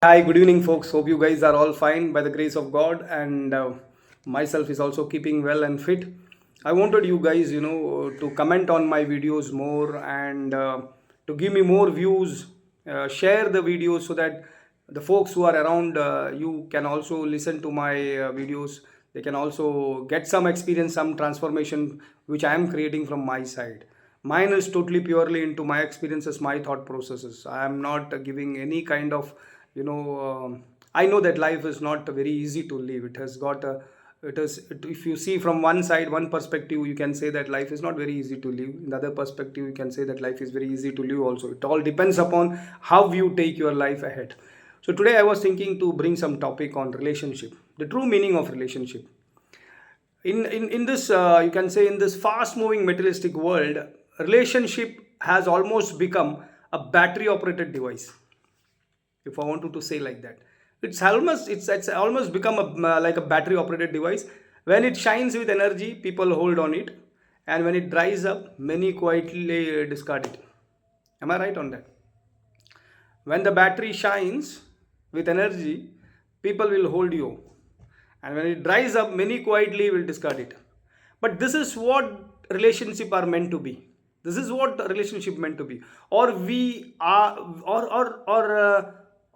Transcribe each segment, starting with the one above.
Hi, good evening, folks. Hope you guys are all fine by the grace of God, and myself is also keeping well and fit. I wanted you guys, to comment on my videos more and to give me more views, share the videos so that the folks who are around you can also listen to my videos. They can also get some experience, some transformation which I am creating from my side. Mine is totally purely into my experiences, my thought processes. I am not giving any kind of I know that life is not very easy to live. It has got a it is it, if you see from one side, one perspective, you can say that life is not very easy to live. In the other perspective, you can say that life is very easy to live also. It all depends upon how you take your life ahead. So today I was thinking to bring some topic on relationship, the true meaning of relationship. In this you can say, in this fast moving materialistic world, relationship has almost become a battery operated device, if I wanted to say like that. It's almost become like a battery operated device. When it shines with energy, people hold on it, and when it dries up, many quietly discard it. Am I right on that? When the battery shines with energy, people will hold you, and when it dries up, many quietly will discard it. But this is what relationship are meant to be. This is what relationship meant to be. Or we are,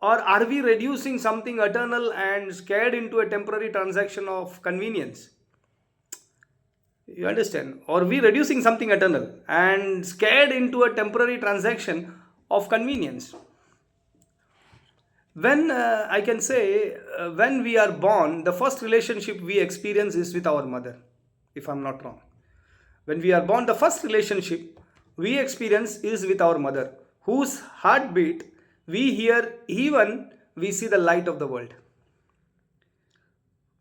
or are we reducing something eternal and scared into a temporary transaction of convenience? You understand? Or we reducing something eternal and scared into a temporary transaction of convenience? When I can say, when we are born, the first relationship we experience is with our mother, if I'm not wrong. When we are born, the first relationship we experience is with our mother, whose heartbeat we hear even we see the light of the world,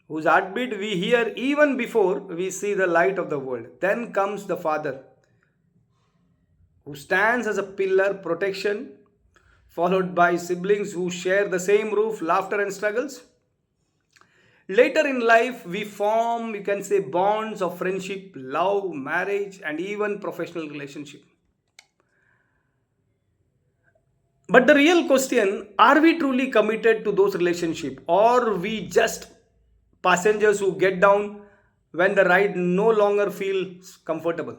whose heartbeat we hear even before we see the light of the world. Then comes the father, who stands as a pillar protection, followed by siblings who share the same roof, laughter and struggles. Later in life, we form, you can say, bonds of friendship, love, marriage, and even professional relationship. But the real question, are we truly committed to those relationships, or we just passengers who get down when the ride no longer feels comfortable?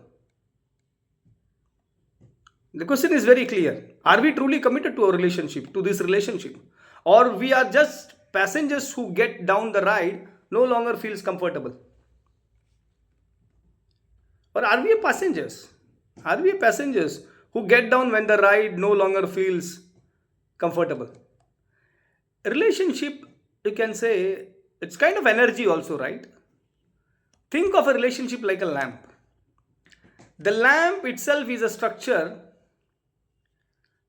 The question is very clear. Are we truly committed to a relationship, to this relationship? Or we are just passengers who get down the ride no longer feels comfortable? Or are we passengers? Are we passengers who get down when the ride no longer feels comfortable? Relationship, you can say, it's kind of energy also, right? Think of a relationship like a lamp. The lamp itself is a structure,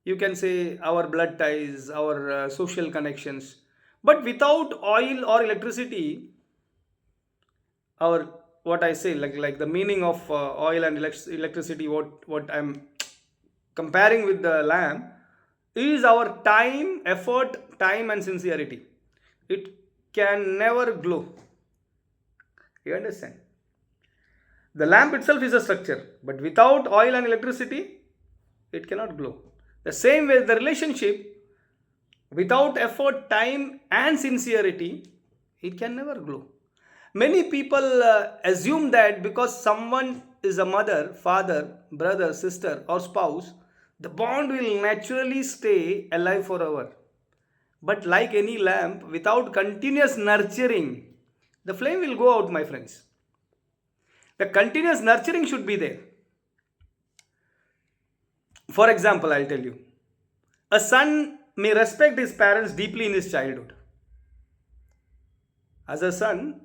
you can say, our blood ties, our social connections. But without oil or electricity, our, what I say, like the meaning of oil and electricity, what I'm comparing with the lamp is our time, effort, time and sincerity. It can never glow. You understand? The lamp itself is a structure, but without oil and electricity, it cannot glow. The same way, the relationship, without effort, time, and sincerity, it can never glow. Many people assume that because someone is a mother, father, brother, sister, or spouse, the bond will naturally stay alive forever. But like any lamp, without continuous nurturing, the flame will go out, my friends. The continuous nurturing should be there. For example, I'll tell you, a son may respect his parents deeply in his childhood. As a son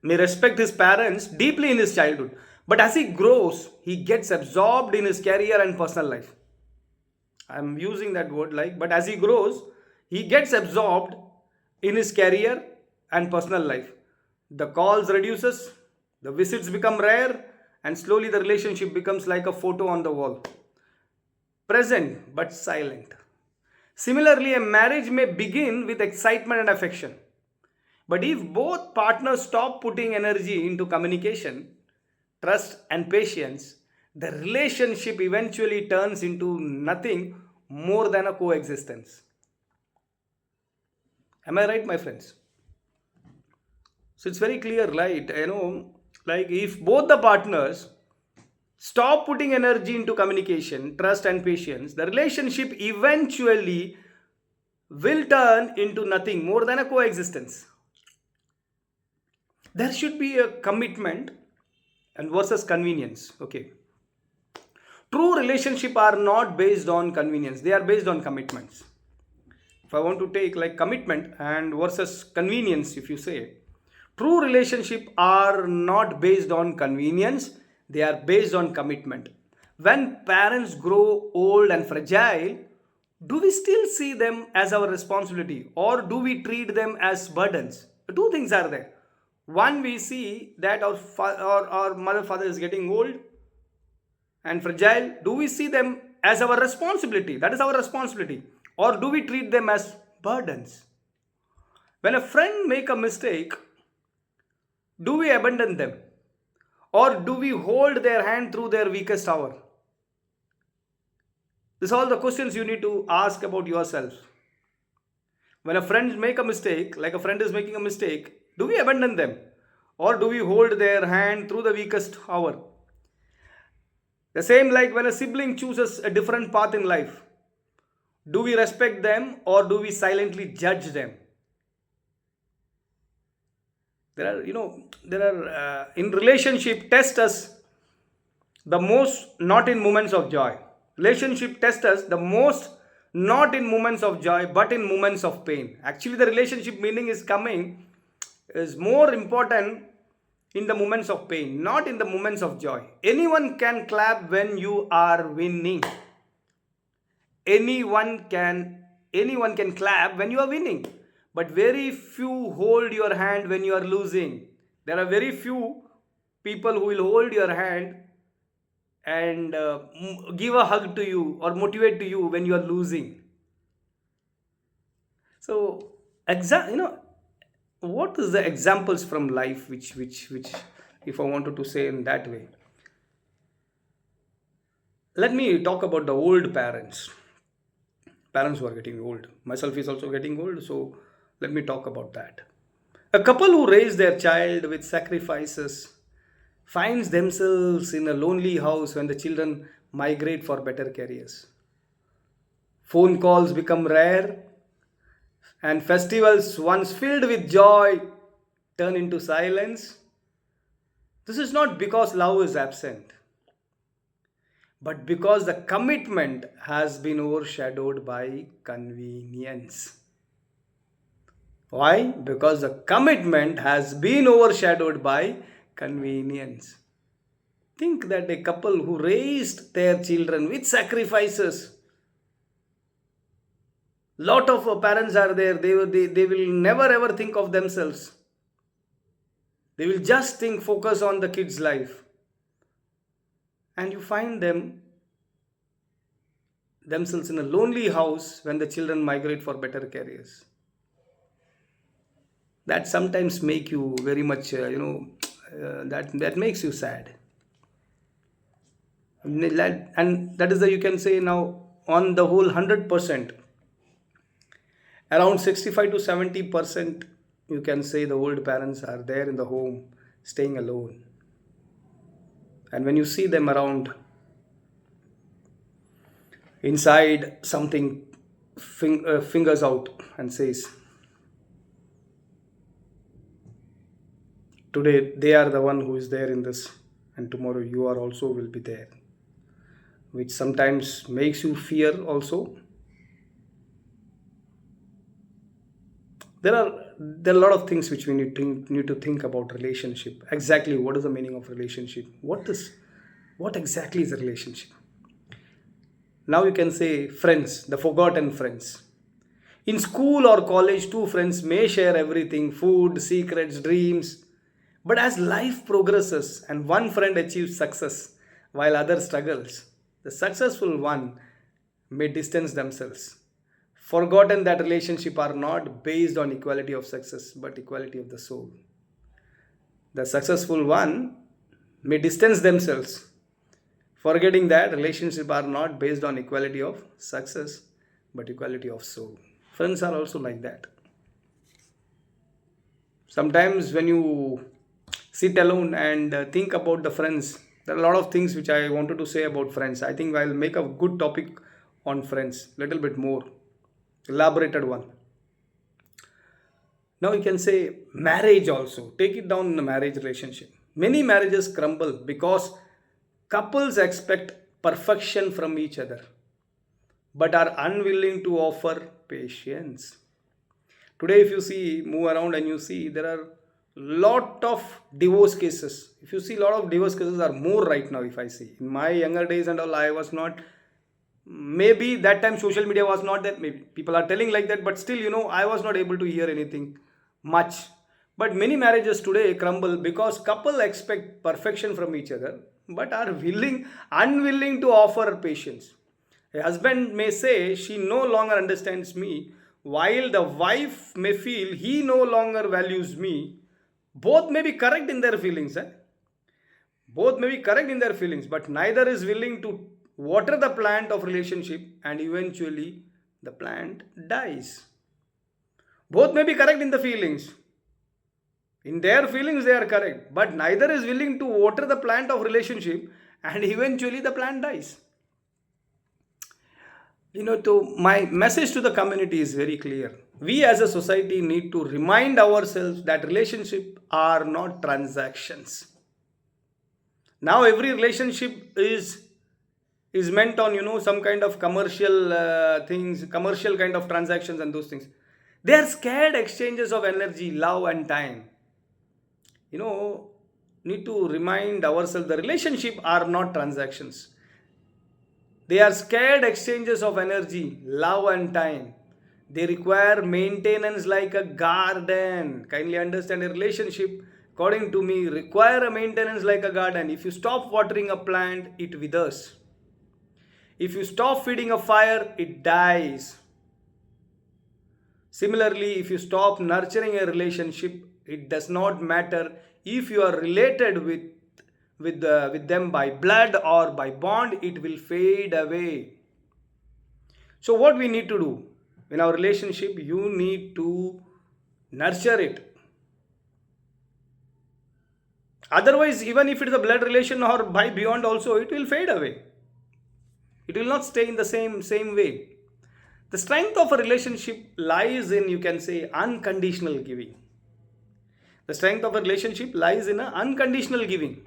may respect his parents deeply in his childhood, but as he grows, he gets absorbed in his career and personal life. I'm using that word like, but as he grows, he gets absorbed in his career and personal life. The calls reduces, the visits become rare, and slowly the relationship becomes like a photo on the wall, present but silent. Similarly, a marriage may begin with excitement and affection. But if both partners stop putting energy into communication, trust, and patience, the relationship eventually turns into nothing more than a coexistence. Am I right, my friends? So it's very clear, right? Like if both the partners stop putting energy into communication, trust, and patience, the relationship eventually will turn into nothing more than a coexistence. There should be a commitment and versus convenience. Okay. True relationship are not based on convenience, they are based on commitments. If I want to take like commitment and versus convenience, if you say, true relationship are not based on convenience, they are based on commitment. When parents grow old and fragile, do we still see them as our responsibility or do we treat them as burdens? Two things are there. One, we see that our mother father is getting old and fragile. Do we see them as our responsibility? That is our responsibility. Or do we treat them as burdens? When a friend make a mistake, do we abandon them? Or do we hold their hand through their weakest hour? These are all the questions you need to ask about yourself. When a friend make a mistake, like a friend is making a mistake, do we abandon them? Or do we hold their hand through the weakest hour? The same like when a sibling chooses a different path in life. Do we respect them or do we silently judge them? In relationship, test us the most not in moments of joy. Relationship test us the most not in moments of joy but in moments of pain. Actually, the relationship meaning is more important in the moments of pain, not in the moments of joy. Anyone can clap when you are winning. Anyone can clap when you are winning, but very few hold your hand when you are losing. There are very few people who will hold your hand and give a hug to you or motivate to you when you are losing. So what is the examples from life which if I wanted to say in that way, let me talk about the old parents who are getting old. Myself is also getting old, so let me talk about that. A couple who raise their child with sacrifices finds themselves in a lonely house when the children migrate for better careers. Phone calls become rare, and festivals once filled with joy turn into silence. This is not because love is absent, but because the commitment has been overshadowed by convenience. Why? Because the commitment has been overshadowed by convenience. Think that a couple who raised their children with sacrifices, lot of parents are there, they will never ever think of themselves. They will just focus on the kids' life. And you find themselves in a lonely house when the children migrate for better careers. That sometimes make you very much that makes you sad. And that is the, you can say, now on the whole 100%, around 65 to 70%, you can say the old parents are there in the home staying alone. And when you see them around, inside something fingers out and says, today they are the one who is there in this, and tomorrow you are also will be there, which sometimes makes you fear also. There are a lot of things which we need to think about relationship. Exactly, what is the meaning of relationship? What exactly is a relationship? Now you can say friends, the forgotten friends. In school or college, two friends may share everything: food, secrets, dreams. But as life progresses and one friend achieves success while other struggles, the successful one may distance themselves, forgotten that relationships are not based on equality of success but equality of the soul. The successful one may distance themselves, forgetting that relationships are not based on equality of success but equality of soul. Friends are also like that. Sometimes when you sit alone and think about the friends, there are a lot of things which I wanted to say about friends. I think I'll make a good topic on friends, little bit more elaborated one. Now you can say marriage also, take it down in a marriage relationship. Many marriages crumble because couples expect perfection from each other but are unwilling to offer patience. Today if you see, move around and you see, there are lot of divorce cases. If you see, lot of divorce cases are more right now. If I see, in my younger days and all, I was not, maybe that time social media was not that, maybe people are telling like that, but still, I was not able to hear anything much. But many marriages today crumble because couple expect perfection from each other but are unwilling to offer patience. A husband may say she no longer understands me, while the wife may feel he no longer values me. Both may be correct in their feelings. Both may be correct in their feelings, but neither is willing to water the plant of relationship, and eventually the plant dies. Both may be correct in the feelings. In their feelings, they are correct, but neither is willing to water the plant of relationship, and eventually the plant dies. To my message to the community is very clear. We as a society need to remind ourselves that relationships are not transactions. Now every relationship is meant on some kind of commercial things, commercial kind of transactions and those things. They are scared exchanges of energy, love and time. you know Need to remind ourselves the relationship are not transactions. They are scared exchanges of energy, love and time. They require maintenance like a garden. Kindly understand, a relationship, according to me, require a maintenance like a garden. If you stop watering a plant, it withers. If you stop feeding a fire, it dies. Similarly, if you stop nurturing a relationship, it does not matter if you are related with them by blood or by bond, it will fade away. So, what we need to do in our relationship, you need to nurture it. Otherwise, even if it is a blood relation or by beyond, also it will fade away. It will not stay in the same way. The strength of a relationship lies in, you can say, unconditional giving. The strength of a relationship lies in a unconditional giving.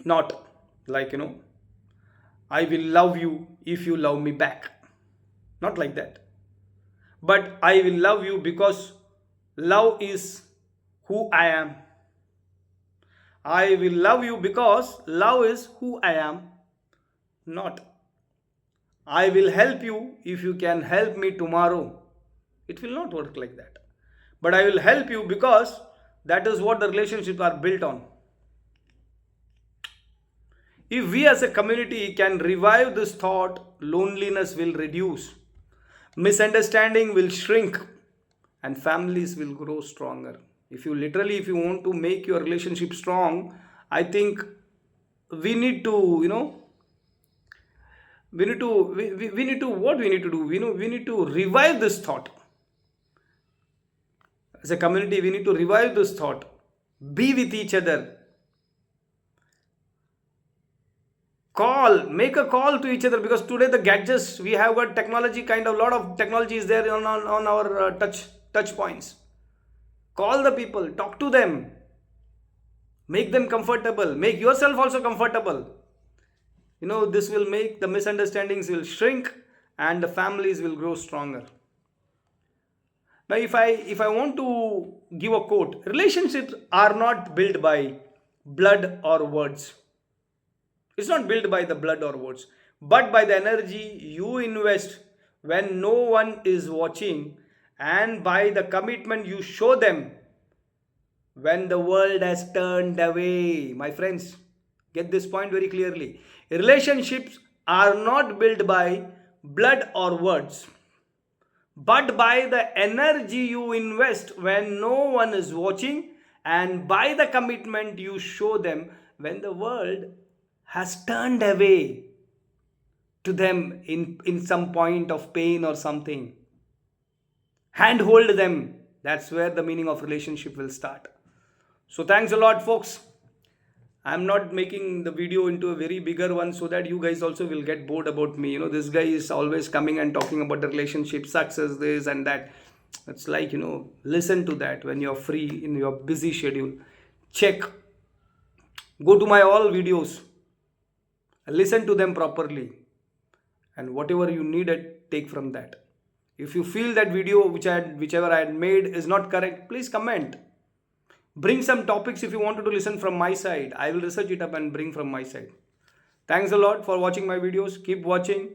Not like, I will love you if you love me back. Not like that. But I will love you because love is who I am. I will love you because love is who I am. Not, I will help you if you can help me tomorrow. It will not work like that. But I will help you because that is what the relationships are built on. If we as a community can revive this thought, loneliness will reduce, misunderstanding will shrink, and families will grow stronger. If you want to make your relationship strong, I think we need to, we need to, what we need to do? We need to revive this thought. As a community, we need to revive this thought. Be with each other. Make a call to each other, because today the gadgets, we have got technology, kind of lot of technology is there on our touch points. Call the people, talk to them, make them comfortable, make yourself also comfortable. This will make the misunderstandings will shrink and the families will grow stronger. Now if I want to give a quote, relationships are not built by blood or words. It's not built by the blood or words, but by the energy you invest when no one is watching, and by the commitment you show them when the world has turned away. My friends, get this point very clearly. Relationships are not built by blood or words, but by the energy you invest when no one is watching, and by the commitment you show them when the world has turned away to them in some point of pain or something. Handhold them, That's where the meaning of relationship will start. So thanks a lot, folks. I'm not making the video into a very bigger one so that you guys also will get bored about me. This guy is always coming and talking about the relationship, success, this and that. It's like, listen to that when you're free in your busy schedule. Check. Go to my all videos. Listen to them properly. And whatever you needed, take from that. If you feel that video whichever I had made is not correct, please comment. Bring some topics if you wanted to listen from my side. I will research it up and bring from my side. Thanks a lot for watching my videos. Keep watching.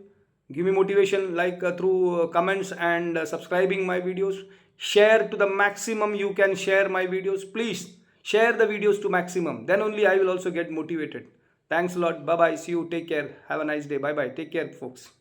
Give me motivation through comments and subscribing my videos. Share to the maximum you can share my videos. Please share the videos to maximum. Then only I will also get motivated. Thanks a lot. Bye bye. See you. Take care. Have a nice day. Bye bye. Take care, folks.